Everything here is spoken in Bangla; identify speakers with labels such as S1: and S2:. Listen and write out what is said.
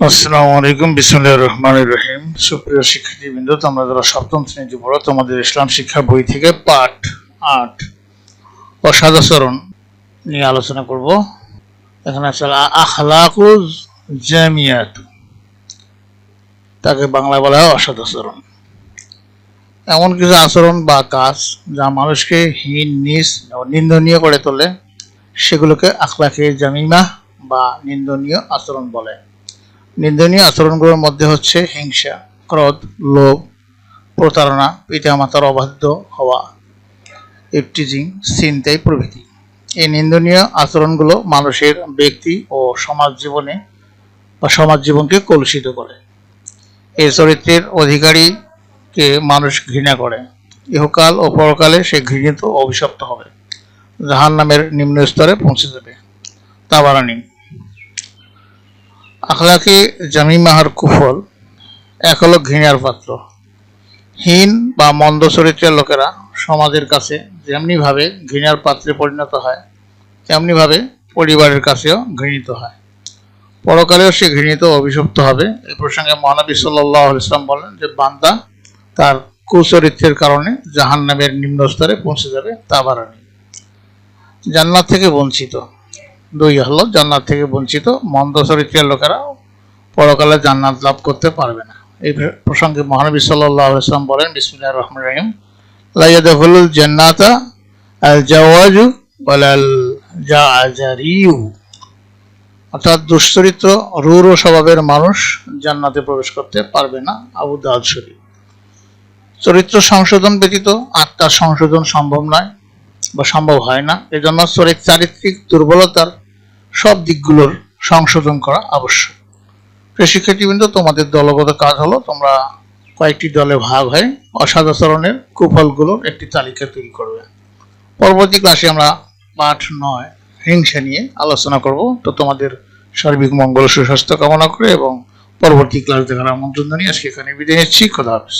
S1: আসসালামু আলাইকুম, বিসমিল্লাহির রহমানির রহিম। সুপ্রিয় শিক্ষার্থীবৃন্দ, তোমরা যারা সপ্তম শ্রেণীতে পড়ো, তোমাদের ইসলাম শিক্ষা বই থেকে পাঠ 8 অসদাচরণ নিয়ে আলোচনা করব। এখানে আছে আখলাকুজ জামিয়াত, তাকে বাংলা বলা হয় অসদাচরণ। এমন কিছু আচরণ বা কাজ যা মানুষকে হীন, নীচ ও নিন্দনীয় করে তোলে, সেগুলোকে আখলাকে জামিমা বা নিন্দনীয় আচরণ বলে। নিন্দনীয় আচরণগুলোর মধ্যে হচ্ছে হিংসা, ক্রোধ, লোভ, প্রতারণা, পিতামাতার অবাধ্য হওয়া, ইফটিজিং, ছিনতাই প্রভৃতি। এই নিন্দনীয় আচরণগুলো মানুষের ব্যক্তি ও সমাজ জীবনকে কলুষিত করে। এই চরিত্রের অধিকারীকে মানুষ ঘৃণা করে। ইহকাল ও পরকালে সে ঘৃণিত ও অভিশপ্ত হবে, জাহান্নামের নিম্ন স্তরে পৌঁছে যাবে। তাবারানী। আখলাকে জামিমাহার কুফল এক হলো ঘৃণার পাত্র। হীন বা মন্দ চরিত্রের লোকেরা সমাজের কাছে যেমনিভাবে ঘৃণার পাত্রে পরিণত হয়, তেমনিভাবে পরিবারের কাছেও ঘৃণিত হয়। পরকালেও সে ঘৃণিত ও অভিশপ্ত হবে। এই প্রসঙ্গে মহানবী সাল্লাল্লাহু আলাইহি ওয়াসাল্লাম বলেন যে বান্দা তার কুচরিত্রের কারণে জাহান্নামের নিম্ন স্তরে পৌঁছে যাবে। তাবারানী। জান্নাত থেকে বঞ্চিত। 2 হলো জান্নাত থেকে বঞ্চিত। মন্দ চরিত্রের লোকেরা পরকালে জান্নাত লাভ করতে পারবে না। এই প্রসঙ্গে মহানবী সাল্লাল্লাহু আলাইহি ওয়াসাল্লাম বলেন, বিসমিল্লাহির রহমানির রহিম, লা ইয়াদখুলুল জান্নাতা আল জাওয়াজু ওয়ালাল জাআজারিউ। অর্থাৎ দুশ্চরিত্র, রূঢ় স্বভাবের মানুষ জান্নাতে প্রবেশ করতে পারবে না। আবু দাউদ শরীফ। চরিত্র সংশোধন ব্যতীত আত্মার সংশোধন সম্ভব নয় বা সম্ভব হয় না। এজন্য চারিত্রিক দুর্বলতার সব দিকগুলোর সংশোধন করা আবশ্যক। প্রিয় শিক্ষার্থীবৃন্দ, তোমাদের দলগত কাজ হলো তোমরা কয়েকটি দলে ভাগ হয়ে অসদাচরণের কুফলগুলোর একটি তালিকা তৈরি করবে। পরবর্তী ক্লাসে আমরা পাঠ 9 হিংসা নিয়ে আলোচনা করব। তো তোমাদের সার্বিক মঙ্গল, সুস্বাস্থ্য কামনা করে এবং পরবর্তী ক্লাস দেখার আমন্ত্রণ জানিয়ে আজকে এখানে বিদায় নিচ্ছি। খোদা হাফেজ।